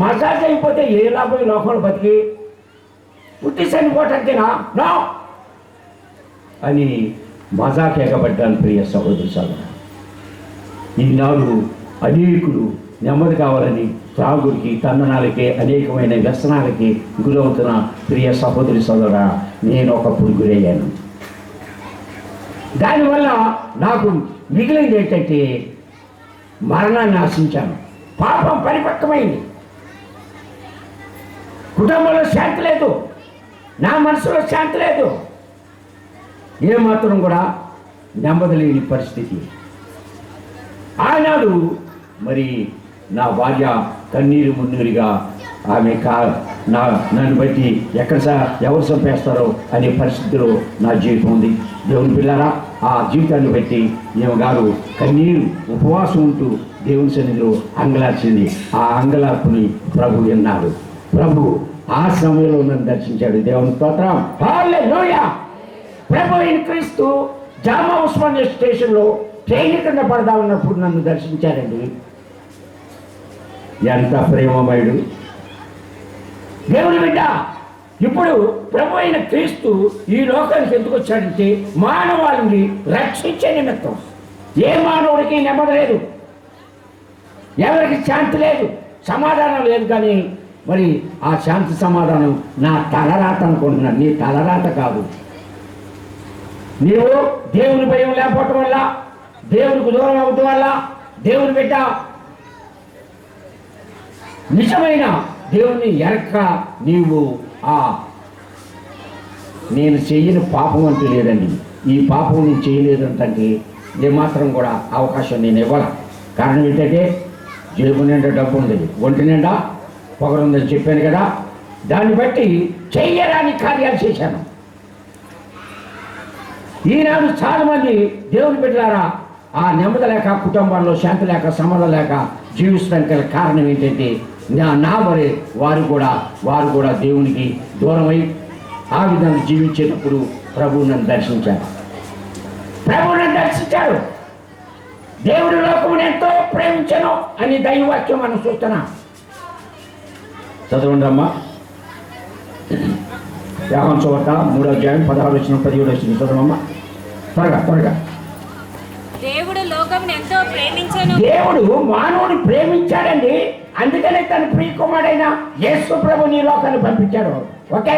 Massage అయిపోతే ఏ లాభం లోకంలో బతికి పుట్టి చనిపోవటానికేనా నో అని మజాక్ ఎగబడ్డాను. ప్రియ సహోదరి సోదరు, ఈనాడు అనేకులు నెమ్మది కావాలని త్రాగుడికి తందనాలకి అనేకమైన వ్యసనాలకి గురవుతున్న ప్రియ సహోదరి సోదరా, నేను ఒకప్పుడు గురయ్యాను. దానివల్ల నాకు మిగిలింది ఏంటంటే మరణాన్ని ఆశించాను. పాపం పరిపక్వమైంది, కుటుంబంలో శాంతి లేదు, నా మనసులో శాంతి లేదు, ఏమాత్రం కూడా నెమ్మది లేని పరిస్థితి. ఆనాడు మరి నా భార్య కన్నీరు మున్నీరుగా ఆమె నన్ను బట్టి ఎవరు చంపేస్తారో అనే పరిస్థితిలో నా జీవితం ఉంది. దేవుని పిల్లారా, ఆ జీవితాన్ని బట్టి మేము గారు కన్నీరు ఉపవాసం ఉంటూ దేవుని సన్నిధిలో అంగలార్చింది. ఆ అంగలార్పుని ప్రభు విన్నాడు. ప్రభు ఆ సమయంలో నన్ను దర్శించాడు. దేవుని స్తోత్రం, హల్లెలూయా. ప్రభు అయిన క్రీస్తు జామా ఉస్మానియా స్టేషన్లో ట్రైన్ కింద పడదా ఉన్నప్పుడు నన్ను దర్శించారండి. ఎంత ప్రేమమయుడు దేవుని బిడ్డ. ఇప్పుడు ప్రభు అయిన క్రీస్తు ఈ లోకానికి ఎందుకు వచ్చాడంటే మానవాళిని రక్షించే నిమిత్తం. ఏ మానవుడికి నెమ్మది లేదు, ఎవరికి శాంతి లేదు, సమాధానం లేదు. కానీ మరి ఆ శాంతి సమాధానం నా తలరాత అనుకుంటున్నాను. నీ తలరాత కాదు. నీవు దేవుని భయం లేకపోవటం వల్ల, దేవునికి దూరం అవ్వటం వల్ల, దేవుని బిడ్డ నిజమైన దేవుని ఎరక్క నీవు నేను చెయ్యని పాపం అంటూ లేదండి. ఈ పాపం నేను చేయలేదంటే ఏమాత్రం కూడా అవకాశం నేను ఇవ్వాల. కారణం ఏంటంటే జేబు నిండా డబ్బు ఉంది, ఒంటి నిండా పొగరుందని చెప్పాను కదా. దాన్ని బట్టి చెయ్యరాని కార్యాలు చేశాను. ఈనాడు చాలామంది దేవుని బిడ్డలారా ఆ నెమ్మది లేక, కుటుంబంలో శాంతి లేక, సమాధానం లేక జీవించడానికి గల కారణం ఏంటంటే వారు కూడా దేవునికి దూరమై ఆ విధంగా జీవించేటప్పుడు ప్రభువు నన్ను దర్శించాడు. దేవుడి లోకమును ఎంతో ప్రేమించను అని దైవవాక్యం మనం చూస్తున్నాం. చదవండి అమ్మా, యోహాను సువార్త 3వ అధ్యాయం 16-17 చదవమ్మా, త్వరగా. దేవుడు మానవుని ప్రేమించాడండి. అందుకనే తన ప్రియ కుమారుడైన యేసు ప్రభు నీ లోకాన్ని పంపించాడు. ఓకే,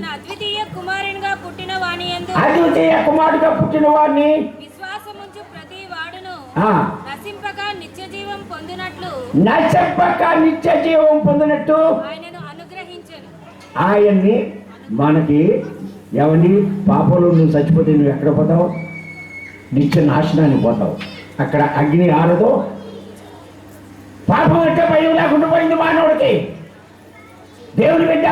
అద్వితీయ కుమారుడిగా పుట్టిన వాడిని విశ్వాసముంచు ప్రతి వాడును నశింపక నిత్య జీవం పొందినట్టు ఆయనను అనుగ్రహించెను. ఆయన్ని మనకి ఎవరిని పాపంలో నువ్వు చచ్చిపోతే నువ్వు ఎక్కడ పోతావు? నిత్య నాశనానికి పోతావు. అక్కడ అగ్ని ఆరదు. పాపం అంటే భయం లేకుండా పోయింది మానవుడికి. దేవుని బిడ్డ,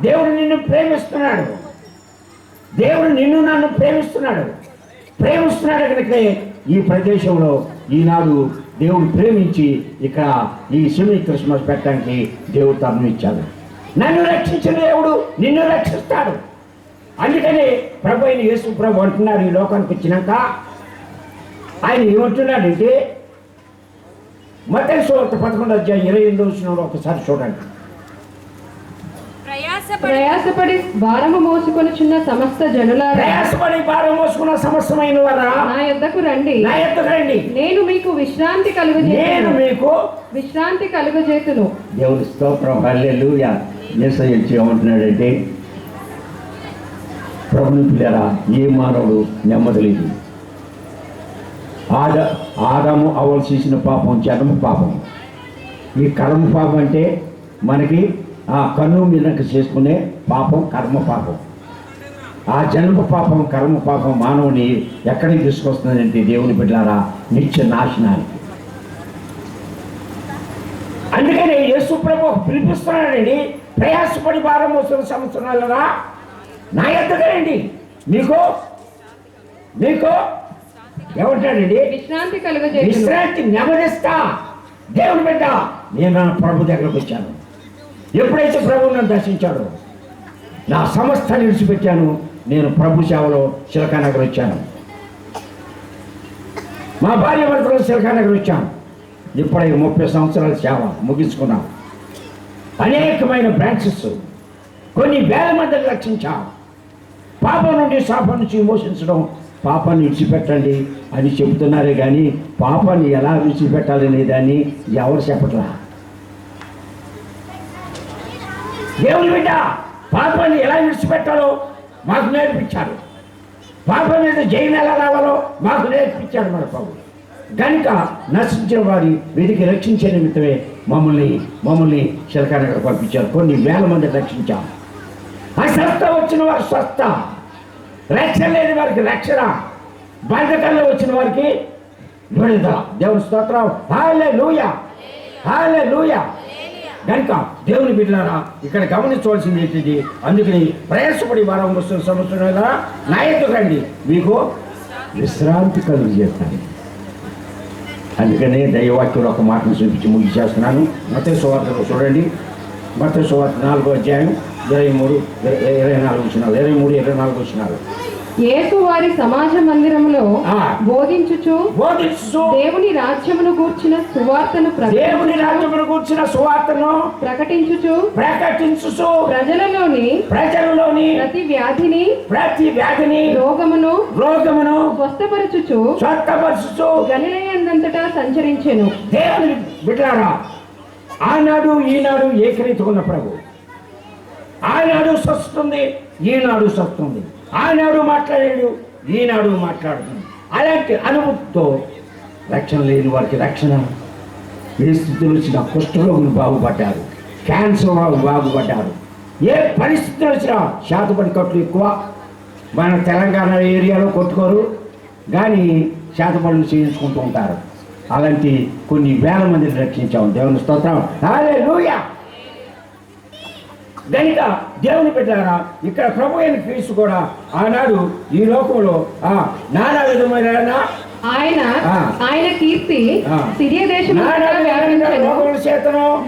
దేవుడు నిన్ను ప్రేమిస్తున్నాడు. దేవుడు నిన్ను నన్ను ప్రేమిస్తున్నాడు. కనుక ఈ ప్రదేశంలో ఈనాడు దేవుడు ప్రేమించి ఇక్కడ ఈ సెమీ క్రిస్మస్ పెట్టడానికి దేవుడు తరుణం ఇచ్చాడు. నన్ను రక్షించిన దేవుడు నిన్ను రక్షిస్తాడు. అందుకని ప్రభు అయిన యేసు ప్రభు అంటున్నారు, ఈ లోకానికి వచ్చినాక ఆయన ఏమంటున్నాడంటే మత్తయి సువార్త 11వ అధ్యాయం 28వ వచనంలో ఒకసారి చూడండి. ప్రయాసపడి భారము మోసుకొనుచున్న సమస్త జనులారా, మోసుకున్న సమస్తమైన వారా నా యొద్దకు రండి, నేను మీకు విశ్రాంతి కలుగజేతును. దేవుని స్తోత్రం, హల్లెలూయా. యేసయ్య ఏమంటున్నాడంటే ప్రభుని పిల్లరా, ఏ మానవుడు నెమ్మది లేదు. ఆదాము అవ్వలు చేసిన పాపం జన్మ పాపం. ఈ కర్మ పాపం అంటే మనకి ఆ కన్ను మీదకి చేసుకునే పాపం కర్మ పాపం. ఆ జన్మ పాపం, కర్మ పాపం మానవుని ఎక్కడికి తీసుకొస్తుందంటే దేవుని బిడ్డలారా నిత్య నాశనానికి. అందుకని యేసు ప్రభు పిలిపిస్తున్నాడండి, ప్రయాసపడి భారం మోసిన సంవత్సరాలరా నా యొద్దకు రండి, మీకు ఏమంటాడండి? విశ్రాంతి నెమ్మదిస్తా. దేవుని బిడ్డ, నేను నా ప్రభు దగ్గరకు వచ్చాను. ఎప్పుడైతే ప్రభువు నన్ను దర్శించాడో నా సమస్తాన్ని విడిచిపెట్టాను. నేను ప్రభు సేవలో శిలకానగర్ వచ్చాను. మా భార్య భర్తలో శిలకానగర్ వచ్చాను. ఇప్పుడే 30 సంవత్సరాల సేవ ముగించుకున్నాం. అనేకమైన బ్రాంచెస్, కొన్ని వేల మందిని రక్షించాం. పాపం నుండి శాపం నుంచి విమోచించడం, పాపాన్ని విడిచిపెట్టండి అని చెబుతున్నారే కానీ పాపాన్ని ఎలా విడిచిపెట్టాలనే దాన్ని ఎవరు చెప్పట్లా. దేవుని బిడ్డ పాపాన్ని ఎలా విడిచిపెట్టాలో మాకు నేర్పించాడు. పాపం మీద జయం ఎలా రావాలో మాకు నేర్పించాడు మన ప్రభు. కనుక నశించిన వారి వెతికి రక్షించే నిమిత్తమే మమ్మల్ని శిలకానగర్ పంపించారు. కొన్ని వేల మంది రక్షించాం. ఆ స్వస్థ వచ్చిన వారు స్వస్థ, రక్షణ లేని వారికి రక్షణ, బంధకాల్లో వచ్చిన వారికి విడుదల. దేవుని స్తోత్రం. హల్లెలూయా, హల్లెలూయా. కనుక దేవుని బిడ్డలారా ఇక్కడ గమనించవలసింది ఏంటిది? అందుకని ప్రయాసపడి వారం వస్తున్న సంవత్సరం నా ఎదురు రండి, మీకు విశ్రాంతి కలుగు చేస్తాను. అందుకనే దైవవాక్యంలో ఒక మాటను చూపించి ముగిచేస్తున్నాను. మత్తయి సువార్తలో చూడండి. మత్తయి సువార్త 4వ అధ్యాయం 23, 24 వచనాలు, 23, 24 వచనాలు. యేసు వారి సమాజ మందిరములో బోధించుచు దేవుని రాజ్యమును గూర్చిన సువార్తను ప్రకటించుచు ప్రజలలోని ప్రతి వ్యాధిని రోగమును స్వస్థపరచుచు గలిలయందంతటా సంచరించెను. దేవుని బిడ్డలారా, ఆనాడు ఈనాడు ఏకరీతిగా ఉన్న ప్రభు. ఆనాడు స్వస్థుంది, ఈనాడు స్వస్థుంది. ఆనాడు మాట్లాడాడు, ఈనాడు మాట్లాడుతుంది. అలాంటి అనుభూతితో రక్షణ లేని వారికి రక్షణ, ఏ స్థితిలో వచ్చినా కుష్ఠరోగులు బాగుపడ్డారు, క్యాన్సర్ వాళ్ళు బాగుపడ్డారు. ఏ పరిస్థితులు వచ్చినా శాతపడి కట్లు ఎక్కువ. మన తెలంగాణ ఏరియాలో కొట్టుకోరు కానీ శాతపడులు చేయించుకుంటూ ఉంటారు. అలాంటి కొన్ని వేల మందిని రక్షించాము. దేవుని స్తోత్రం. హల్లెలూయా. కనుక దేవుని బిడ్డలారా, ఇక్కడ ప్రభు అయిన క్రీస్తు కూడా ఆనాడు ఈ లోకంలో నానా విధమైన ఆయన కీర్తి సిరియా దేశము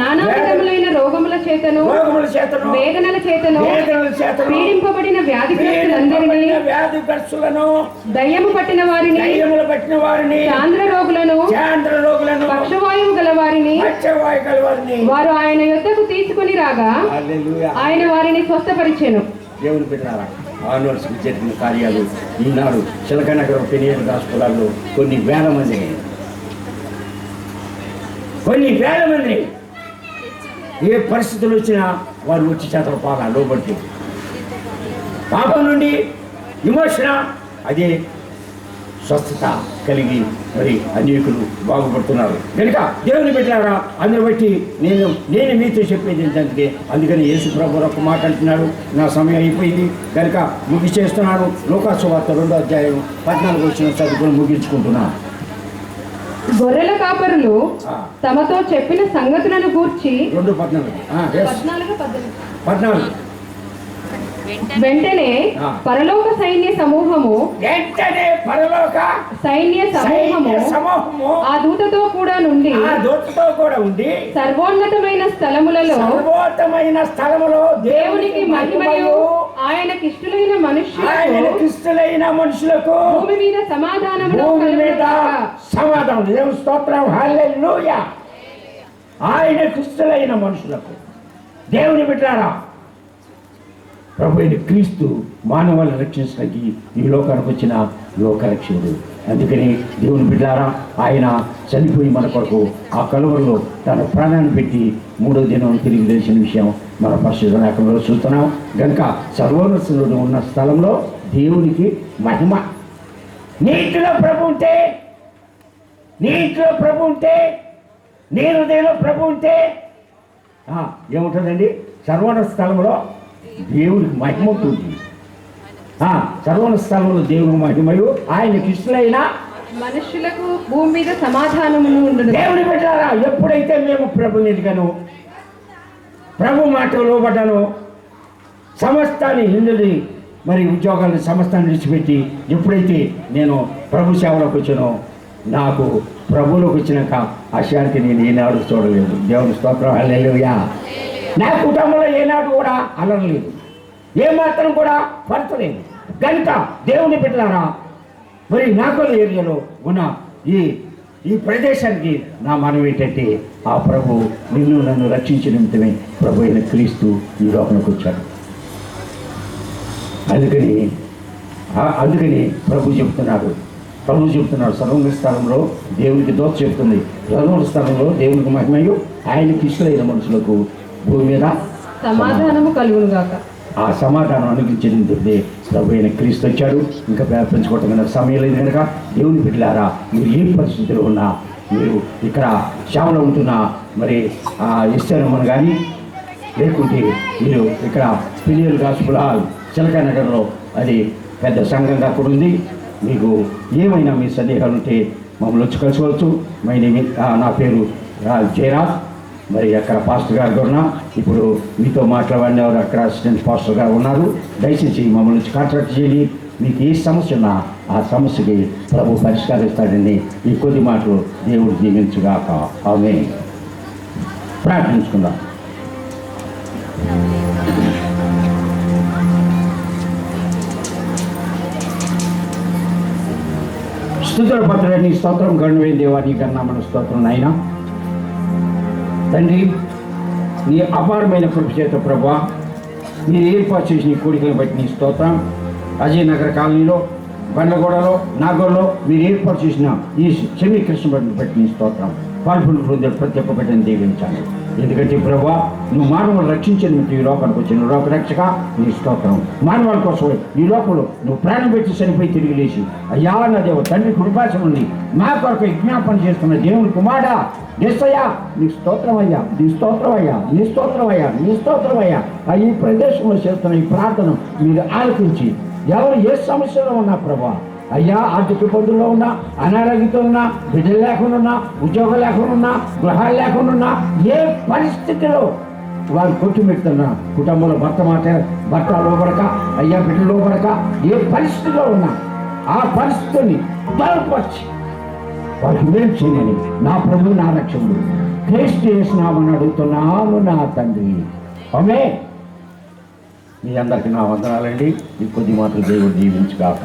నానా విధములైన రోగముల చేతను వేదనల చేతను పీడింపబడిన వ్యాధిగ్రస్తులను దయ్యము పట్టిన వారిని చాంద్ర రోగులను పక్షవాయువు గల వారిని వారు ఆయన యొద్దకు తీసుకుని రాగా ఆయన వారిని స్వస్థపరిచెను. దేవుని బిడ్డలారా, ఆనవర్స్కి జరిగిన కార్యాలు ఈనాడు చిలకనగరం పెనియల్ రాష్ట్రాల్లో కొన్ని వేల మంది ఏ పరిస్థితులు వచ్చినా వారు వచ్చి చేతల పాల లోబట్టి పాపం నుండి విమోచన, అదే స్వస్థత కలిగి మరి అనేకులు బాగుపడుతున్నారు. కనుక దేవుని బిడ్డలారా, అందుని బట్టి నేను మీతో చెప్పేది ఏంటంటే, అందుకని యేసు ప్రభు ఒక మాట అంటున్నాడు, నా సమయం అయిపోయింది కనుక ముగిచేస్తున్నాను. లోకాసు వార్త 2వ అధ్యాయం 14 వచనం చదువుకొని ముగించుకుంటున్నాను. గొర్రెల కాపరులు తమతో చెప్పిన సంగతులను గూర్చి 2:14 వెంటనే పరలోక సైన్య సమూహము ఆ దూతతో కూడా నుండి సర్వోన్నతమైన స్థలములలో దేవునికి మహిమయు ఆయనకిష్టులైన మనుష్యులకు భూమి మీద సమాధానము. స్తోత్రం. హల్లెలూయా. ఆయనకిష్టులైన మనుషులకు. దేవుని బిడ్డలారా, ప్రభు అయిన క్రీస్తు మానవాళ్ళని రక్షించడానికి ఈ లోకానికి వచ్చిన లోకరక్షకుడు. అందుకని దేవుని బిడ్డలారా, ఆయన చనిపోయి మన కొరకు ఆ కలువరిలో తన ప్రాణాన్ని పెట్టి 3వ దినం తిరిగి తెలిసిన విషయం మన పరిశుద్ధ లేఖనంలో చూస్తున్నాం. కనుక సర్వోన్నతుడు ఉన్న స్థలంలో దేవునికి మహిమ. నీటిలో ప్రభు ఉంటే, నీ హృదయంలో ప్రభు ఉంటే ఏముంటుందండి? సర్వోన్నత స్థలంలో దేవునికి మహిమ ఉంటుంది. సర్వోన్నత స్థలంలో దేవుని మహిమయు ఆయనకి ఇష్టలైన మనుషులకు భూమి మీద సమాధానము. దేవుని పెట్టారా, ఎప్పుడైతే మేము ప్రభు ఎదిగాను, ప్రభు మాట లోబడ్డాను, సమస్తాన్ని హిందుని మరి ఉద్యోగాలను సమస్తాన్ని విడిచిపెట్టి ఎప్పుడైతే నేను ప్రభు సేవలోకి వచ్చానో, నాకు ప్రభువులోకి వచ్చినాక ఆ శాంతి నేను ఏనాడు చూడలేదు. దేవుని స్తోత్రం. హల్లెలూయా. నా కుటుంబంలో ఏనాడు కూడా అలరలేదు, ఏమాత్రం కూడా పడతలేదు. కనుక దేవుని బిడ్డలారా, మరి నాగోల్ ఏరియాలో ఉన్న ఈ ప్రదేశానికి నా మనం ఏంటంటే ఆ ప్రభు నిన్ను నన్ను రక్షించిన నిమిత్తమే ప్రభు అయిన క్రీస్తు ఈ లోకంలోకి వచ్చాడు. అందుకని ప్రభు చెప్తున్నాడు సర్వోన్నత స్థలంలో దేవునికి దోష చెప్తుంది, సర్వోన్నత స్థలంలో దేవునికి మహిమయు ఆయనకి ఇష్టమైన మనుషులకు భూమి మీద సమాధానము కలుగును గాక. ఆ సమాధానం అనుగ్రహించింది ప్రభు అయిన క్రీస్తు వచ్చాడు. ఇంకా పెంచుకోవటం కనుక సమయం లేదు కనుక దేవుని బిడ్డలారా, మీరు ఏ పరిస్థితిలో ఉన్నా, మీరు ఇక్కడ శ్యామలో ఉంటున్నా, మరి ఇస్తారమ్మను కానీ లేకుంటే మీరు ఇక్కడ పిల్లలు గాసుపుల చిలకా నగర్లో అది పెద్ద సంఘంగా కూడా ఉంది. మీకు ఏమైనా మీ సందేహాలు ఉంటే మమ్మల్ని వచ్చి కలుసుకోవచ్చు. నా పేరు జయరాజ్. మరి అక్కడ పాస్టర్ గారు కూడా ఇప్పుడు మీతో మాట్లాడిన వారు అక్కడ అసిస్టెంట్ పాస్టర్ గారు ఉన్నారు. దయచేసి మమ్మల్ని వచ్చి కాంటాక్ట్ చేయండి. మీకు ఏ సమస్య ఉన్నా ఆ సమస్యకి ప్రభు పరిష్కరిస్తాడండి. ఈ కొద్ది మాటలు దేవుడు దీవించుగాక. ఆమేన్. ప్రార్థించుకుందాం. స్తుతుల పత్రాన్ని స్తోత్రం గణవే దేవా, నీ కన్నా మన స్తోత్రం నాయన. తండ్రి, నీ అపారమైన కృప చేత ప్రభువా, మీరు ఏర్పాటు చేసిన ఈ కోరికలను బట్టి నీ స్తోత్రం. అజయ్ నగర్ కాలనీలో, బండ్లగూడలో, నాగూర్లో మీరు ఏర్పాటు చేసిన ఈ సెమీ కృష్ణ బట్టి నీ స్తోత్రం. పాల్పొందు హృదయం ప్రతి ఒక్క బిడ్డను దీవించాలి. ఎందుకంటే ప్రభువా, నువ్వు మానవులు రక్షించిన ఈ లోకానికి వచ్చిన లోక రక్షక నీ స్తోత్రం. మానవాళి కోసం ఈ లోకంలో నువ్వు ప్రాణం పెట్టి చనిపోయి తిరిగి లేచి అయ్యా నా దేవ తండ్రి కృపాసం ఉంది మా కొరకు విజ్ఞాపన చేస్తున్న దేవుని కుమారుడా యేసయ్యా, నీ స్తోత్రం అయ్యా, నీ స్తోత్రం అయ్యా, నీ స్తోత్రం అయ్యా, నీ స్తోత్రం అయ్యా. ఈ ప్రదేశంలో చేస్తున్న ఈ ప్రార్థన మీరు ఆలకించి ఎవరు ఏ సమస్యలో ఉన్నా ప్రభా, అయ్యా ఆర్థిక ఇబ్బందుల్లో ఉన్నా, అనారోగ్యంతో ఉన్నా, బిడ్డలు లేకుండా ఉన్నా, ఉద్యోగం లేకుండా ఉన్నా, గృహాలు లేకుండా ఉన్నా, ఏ పరిస్థితిలో వారు కొట్టుమిడుతున్నా, కుటుంబంలో భర్త లోబడక, అయ్యా బిడ్డలు లోబడక, ఏ పరిస్థితిలో ఉన్నా ఆ పరిస్థితిని బలపరిచి వారికి మేలు చేయని నా ప్రభు నా రక్షకుడు క్రీస్తు యేసునామమున అడుగుతున్నాను నా తండ్రి. ఆమేన్. మీ అందరికీ నా వందనాలండి. ఈ కొద్ది మాటలు దేవుడు దీవించుగాక.